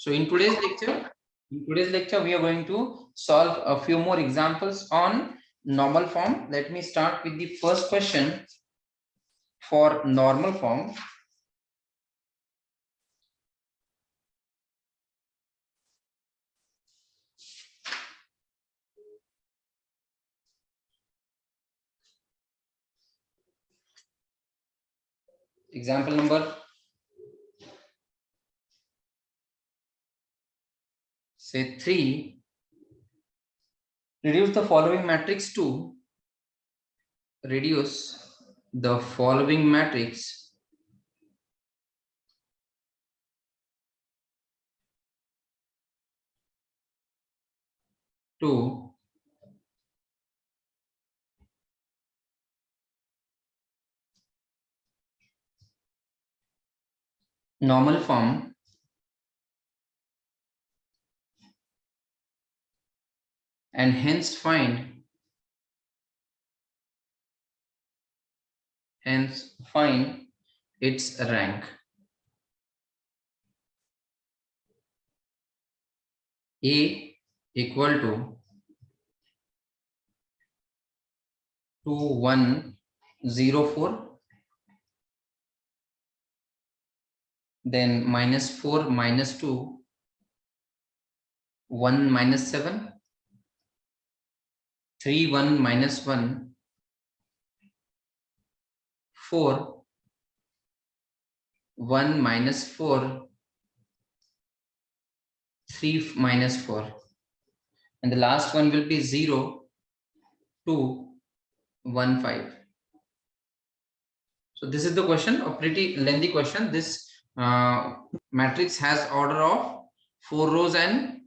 So in today's lecture, we are going to solve a few more examples on normal form. Let me start with the first question for normal form. Example number, say 3. Reduce the following matrix to normal form and hence find its rank. A equal to 2104, then -4 -2, 1 -7, 3 1 -1, 4 1 -4, 3 -4, and the last one will be 0 2 1 5. So this is the question, a pretty lengthy question. This matrix has order of 4 rows and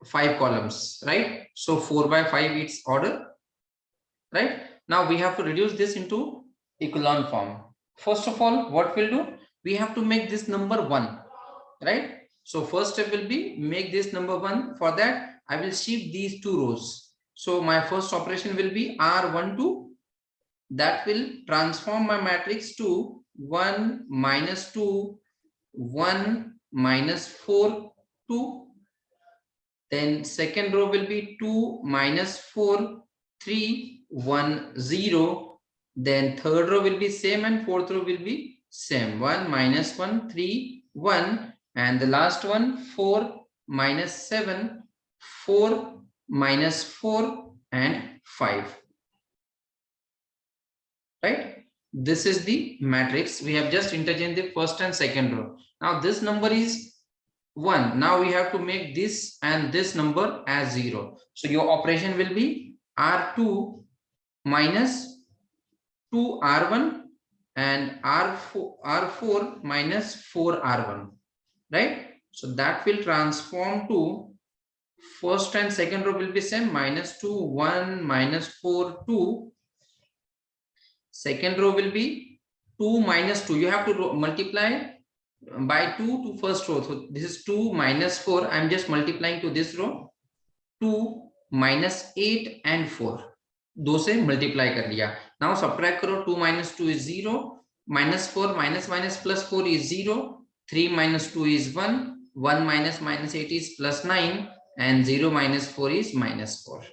5 columns, right? So 4 by 5 its order, right? Now we have to reduce this into echelon form. First of all, what we'll do, we have to make this number 1, right? So first step will be make this number 1. For that, I will shift these 2 rows. So my first operation will be R12. That will transform my matrix to 1 -2, 1 -4, 2. Then second row will be 2 -4, 3 1 0. Then third row will be same and fourth row will be same, 1 -1 3 1, and the last one 4 -7, 4 -4 and 5, right? This is the matrix. We have just interchanged the first and second row. Now this number is 1. Now we have to make this and this number as 0. So your operation will be R2 minus 2 R1 and R4 minus 4 R1, right? So that will transform to first and second row will be same, -2 1 -4 2. Second row will be 2 -2. You have to multiply by 2 to first row. So this is 2 -4. I'm just multiplying to this row. 2 -8 and 4. दो से multiply कर लिया. Now subtract करो. 2 -2 is 0. -4 - +4 is 0. 3 -2 is 1. 1 - 8 is +9. And 0 -4 is -4.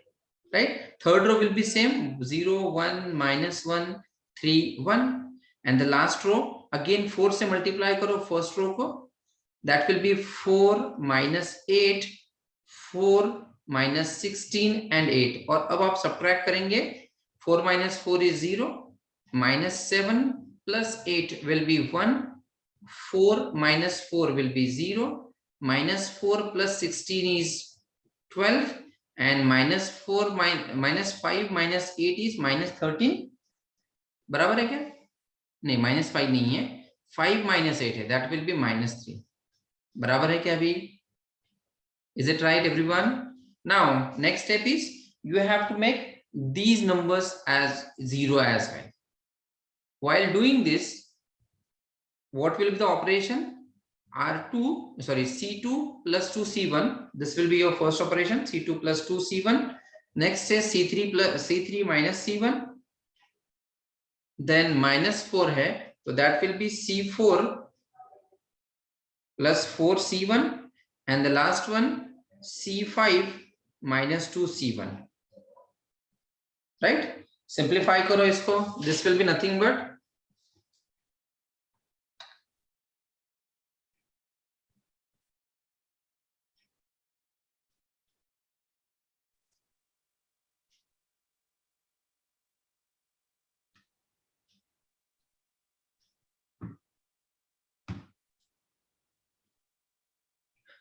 Right? Third row will be same. 0 1 -1 3 1. And the last row again 4 से multiply करो first row को. That will be 4 -8, 4 -16 and 8. और अब आप subtract करेंगे. 4 -4 is 0. -7 + 8 will be 1. 4 -4 will be 0. -4 + 16 is 12. And -4 -5 -8 is -13. बराबर है क्या? नहीं, -5 नहीं है, 5 -8 है. That will be -3. बराबर है क्या अभी? Is it right, everyone? Now next step is you have to make these numbers as 0 as well. While doing this, what will be the operation? C2 plus 2 C1. This will be your first operation. C2 plus 2 C1. Next is C3 minus C1. Then -4 है, so that will be C4 plus 4 C1. and the last one C5 minus 2C1, right? Simplify करो इसको, this will be nothing but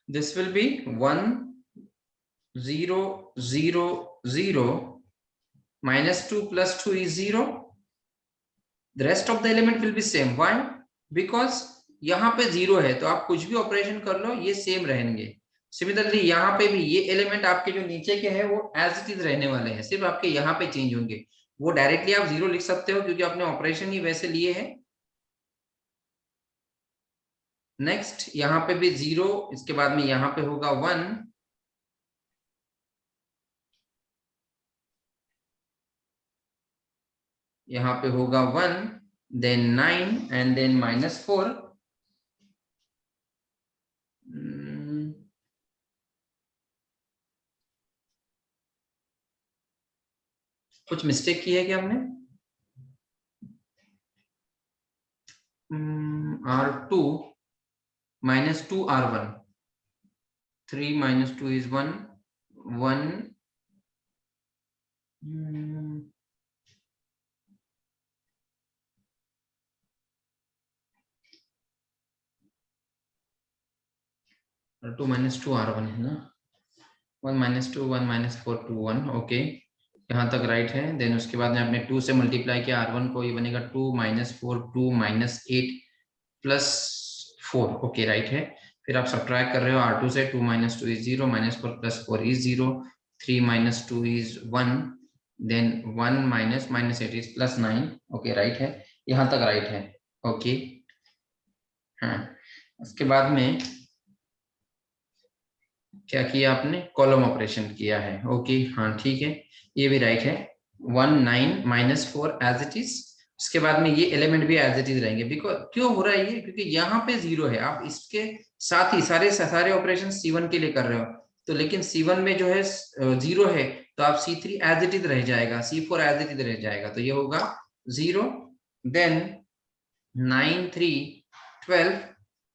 this will be 1 0 0 0 minus 2 plus 2 is 0. The rest of the element will be same. Why? Because यहाँ पे 0 है तो आप कुछ भी operation कर लो ये सेम रहेंगे. सिमिलरली यहाँ पे भी ये एलिमेंट आपके जो नीचे के हैं वो एज इट इज रहने वाले हैं, सिर्फ आपके यहाँ पे चेंज होंगे. वो डायरेक्टली आप 0 लिख सकते हो क्योंकि आपने ऑपरेशन ही वैसे लिए हैं. नेक्स्ट यहाँ पे भी 0, इसके बाद में यहाँ पे होगा 1, यहाँ पे होगा 1, देन 9 एंड देन -4. कुछ मिस्टेक की है क्या हमने? R2 minus 2 R1, 3 minus 2 is 1, 1. R2 minus 2 R1 है ना, 1 minus 2 1 minus 4 2 1. ओके, यहाँ तक राइट है. देन उसके बाद में आपने 2 से मल्टीप्लाई किया R1 को, ये बनेगा 2 minus 4 2 minus 8 plus 4. Okay right है. फिर आप सब्ट्रैक्ट कर रहे हो R2 से, 2 minus 2 is 0, minus 4 plus 4 is 0, 3 minus 2 is 1, then 1 minus 8 is plus 9. Okay right है, यहाँ तक राइट है. ओके हाँ, उसके बाद में क्या किया आपने? कॉलम ऑपरेशन किया है. ओके हाँ ठीक है, ये भी राइट है. 1 9 minus 4 एज इट इज. उसके बाद में ये एलिमेंट भी एज इट इज रहेंगे. बिकॉज क्यों हो रहा है ये? क्योंकि यहाँ पे 0 है. आप इसके साथ ही सारे ऑपरेशन C1 के लिए कर रहे हो, तो लेकिन C1 में जो है 0 है, तो आप C3 एज इट इज रह जाएगा, C4 एज इट इज रह जाएगा, तो ये होगा 0, देन 9 3 12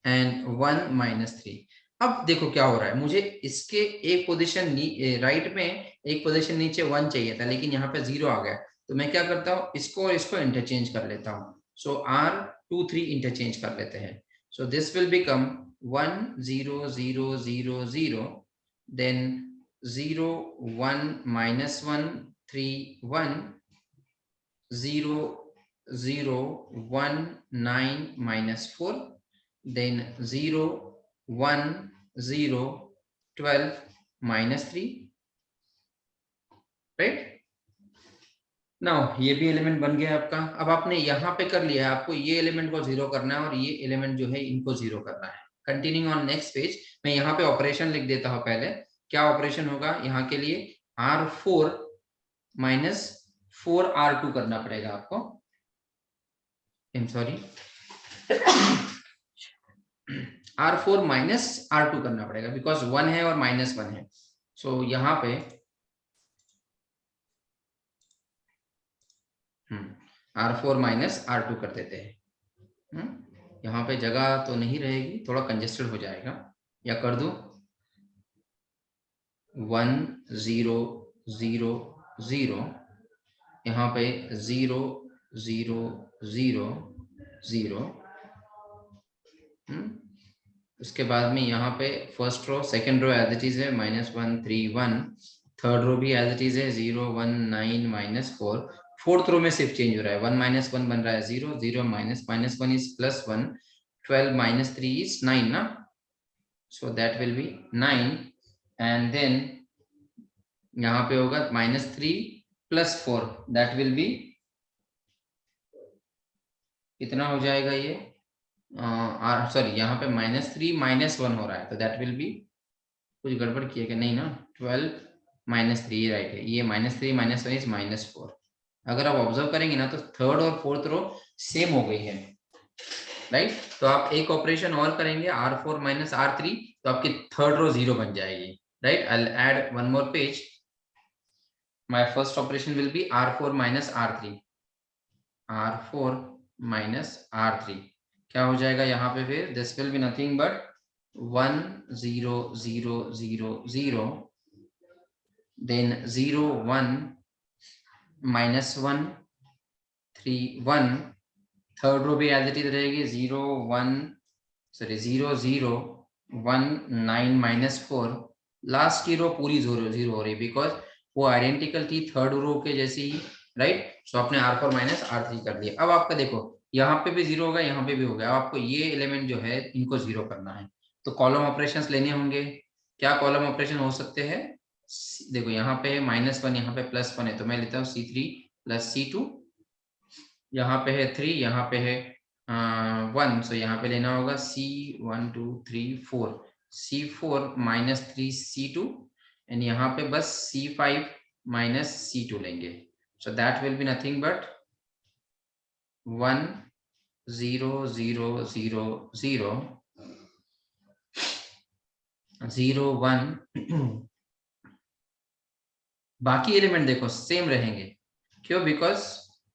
एंड 1 -3. अब देखो क्या हो रहा है, मुझे इसके एक पोजीशन राइट में एक पोजीशन नीचे 1 चाहिए था, लेकिन यहाँ पे 0 आ गया. तो मैं क्या करता हूँ, इसको और इसको इंटरचेंज कर लेता हूँ. सो R2 3 इंटरचेंज कर लेते हैं. So this will become 1 0 0 0 0, then 0 1 -1 3 1, 0 0 1 9 -4, then 0 1 0 12 -3. Right now ये भी एलिमेंट बन गया आपका. अब आपने यहाँ पे कर लिया है, आपको ये एलिमेंट को 0 करना है और ये एलिमेंट जो है इनको 0 करना है. कंटिन्यूइंग ऑन नेक्स्ट पेज, मैं यहाँ पे ऑपरेशन लिख देता हूँ. पहले क्या ऑपरेशन होगा यहाँ के लिए? R4 minus 4 R2 करना पड़ेगा आपको. सॉरी, R4 minus R2 करना पड़ेगा, बिकॉज 1 है और -1 है. सो यहाँ पे R4 minus R2 कर देते हैं. यहाँ पे जगह तो नहीं रहेगी, थोड़ा कंजेस्टेड हो जाएगा, या कर दो 1 0 0 0, यहाँ पे 0 0 0 0. उसके बाद में यहाँ पे first row second row as it is है, -1 3 1. थर्ड रो भी एज इट इज है, 0 1 9 -4. फोर्थ रो में सिर्फ चेंज हो रहा है, 1 -1 बन रहा है 0 0 -1 इज +1, 12 -3 इज 9 ना. So that will be 9, and then यहाँ पे होगा -3 + 4, दैट विल बी कितना हो जाएगा ये? सॉरी, यहाँ पे -3 -1 हो रहा है, तो दैट विल बी, कुछ गड़बड़ किया क्या? नहीं ना, 12 -3 राइट है. ये -3 -1 इज -4. अगर आप ऑब्जर्व करेंगे ना तो थर्ड और फोर्थ रो सेम हो गई है. राइट। तो आप एक ऑपरेशन और करेंगे R4 माइनस R3, तो आपकी थर्ड रो 0 बन जाएगी, right. I will add one more page, my first operation will be R4 minus R3, R4 minus R3 क्या हो जाएगा यहाँ पे, फिर this will be nothing but 1 0 0 0 0, then 0 1 minus 1 3 1, third row भी एज इट इज रहेगी 0 1 सॉरी 0 0 1 9 माइनस 4, लास्ट की रो पूरी 0 0 हो रही बिकॉज वो आइडेंटिकल थी थर्ड रो के जैसी ही, राइट। सो आपने R4 माइनस R3 कर दिया। अब आपका देखो यहाँ पे भी 0 होगा, यहाँ पे भी होगा। अब आपको ये एलिमेंट जो है इनको 0 करना है, तो कॉलम ऑपरेशंस लेने होंगे। क्या कॉलम ऑपरेशन हो सकते हैं, देखो यहाँ पे -1, यहाँ पे +1 है, तो मैं लेता हूँ C3 + C2, यहाँ पे है 3, यहाँ पे है 1, सो यहाँ पे लेना होगा C1 2 3 4, C4 -3 C2, एंड यहाँ पे बस C5 माइनस C2 लेंगे। सो that will be nothing but 1 0 0 0 0 0 1 बाकी एलिमेंट देखो सेम रहेंगे, क्यों, बिकॉज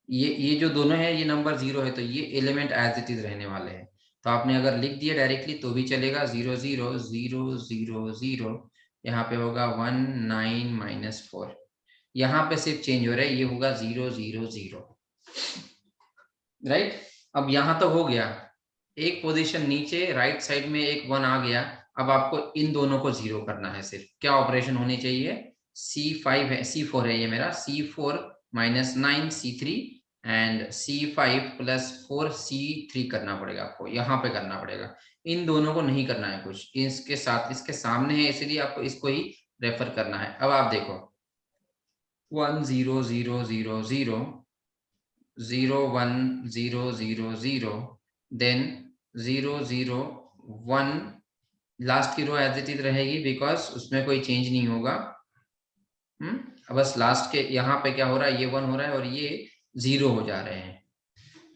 ये जो दोनों है ये नंबर 0 है, तो ये एलिमेंट एज इट इज रहने वाले हैं। तो आपने अगर लिख दिया डायरेक्टली तो भी चलेगा, 0 0 0 0 0, यहाँ पे होगा 1 9 माइनस 4, यहाँ पे सिर्फ चेंज हो रहा है, ये होगा 0 0 0, राइट। अब यहाँ तो हो गया, एक पोजीशन नीचे राइट साइड में एक 1 आ गया। अब आपको इन दोनों को 0 करना है, सिर्फ क्या ऑपरेशन होनी चाहिए, C5 है, C4 है ये मेरा, C4 -9 C3 and C5 + 4 C3 करना पड़ेगा आपको, यहाँ पे करना पड़ेगा। इन दोनों को नहीं करना है कुछ, इसके साथ इसके सामने है इसलिए आपको इसको ही रेफर करना है। अब आप देखो 1 0 0 0 0 0 1 0 0 0, देन 0 0 1, लास्ट की रो एज इट इज रहेगी बिकॉज उसमें कोई चेंज नहीं होगा। अब बस लास्ट के यहाँ पे क्या हो रहा है, ये 1 हो रहा है और ये 0 हो जा रहे हैं।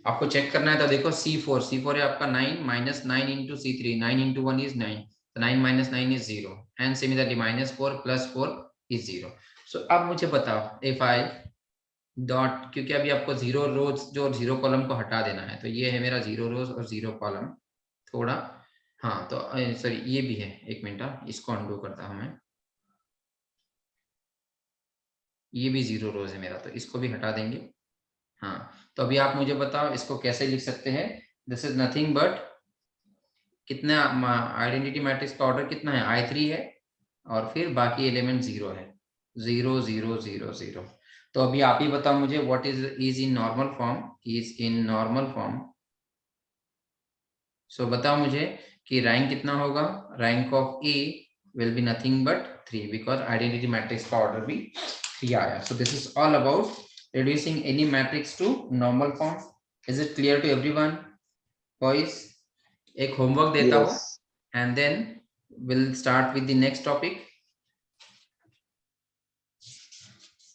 आपको चेक करना है तो देखो C4 है आपका 9 -9 into C3, 9 into 1 is 9, 9 - 9 is 0, and similarly -4 + 4 is 0। सो अब मुझे बताओ इफ आई डॉट, क्योंकि अभी आपको 0 रोज जो 0 कॉलम को हटा देना है, तो ये है मेरा 0 रोज और 0 कॉलम थोड़ा, हाँ तो सॉरी ये भी है, एक मिनट इसको अनडू करता हूँ मैं, ये भी 0 रोज है मेरा, तो इसको भी हटा देंगे। हाँ, तो अभी आप मुझे बताओ इसको कैसे लिख सकते हैं, दिस इज नथिंग बट कितना, आइडेंटिटी मैट्रिक्स का ऑर्डर कितना है, I3 है, और फिर बाकी एलिमेंट 0 है, 0 0 0 0। तो अभी आप ही बताओ मुझे what is in normal form, is in normal form. So बताओ मुझे कि रैंक कितना होगा, rank of A will be nothing but 3 because identity matrix का ऑर्डर भी 3 आया। So this is all about reducing any matrix to normal form. Is it clear to everyone, boys? एक homework देता हूँ Yes. and then we'll start with the next topic.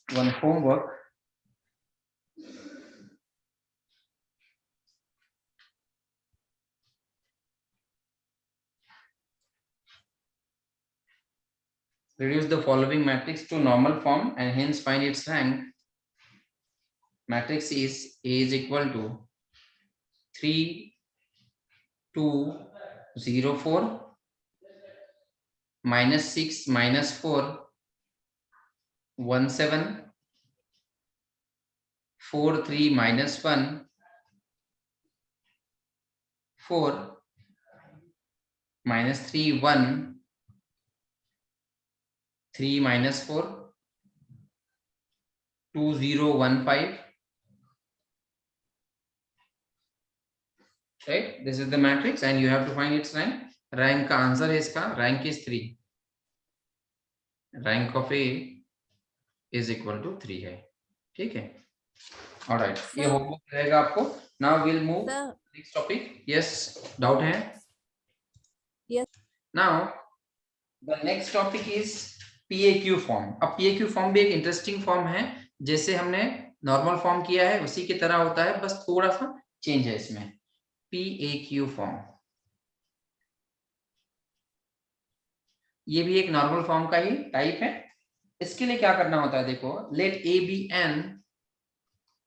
One homework. Reduce the following matrix to normal form and hence find its rank. Matrix is A is equal to 3 2 0 4 -6 -4 1 7 4 3 -1 4 -3 1 3 -4 2 0 1 5, right? This is the matrix and you have to find its rank. Rank का answer है इसका, rank is 3, rank of A is equal to 3 है, ठीक है। Alright, ये homework रहेगा आपको। Now will move next topic. Yes, doubt है? Yes. Now the next topic is PAQ form. अब PAQ फॉर्म भी एक इंटरेस्टिंग फॉर्म है, जैसे हमने नॉर्मल फॉर्म किया है उसी की तरह होता है, बस थोड़ा सा चेंज है इसमें। PAQ form. ये भी एक नॉर्मल फॉर्म का ही टाइप है। इसके लिए क्या करना होता है, देखो, late A be an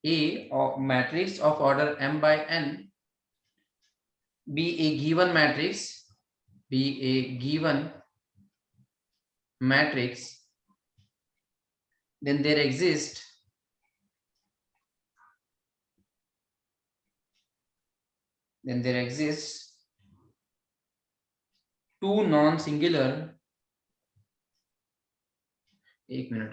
A or matrix of order m by n be a given matrix, then there exists two non-singular, एक मिनट,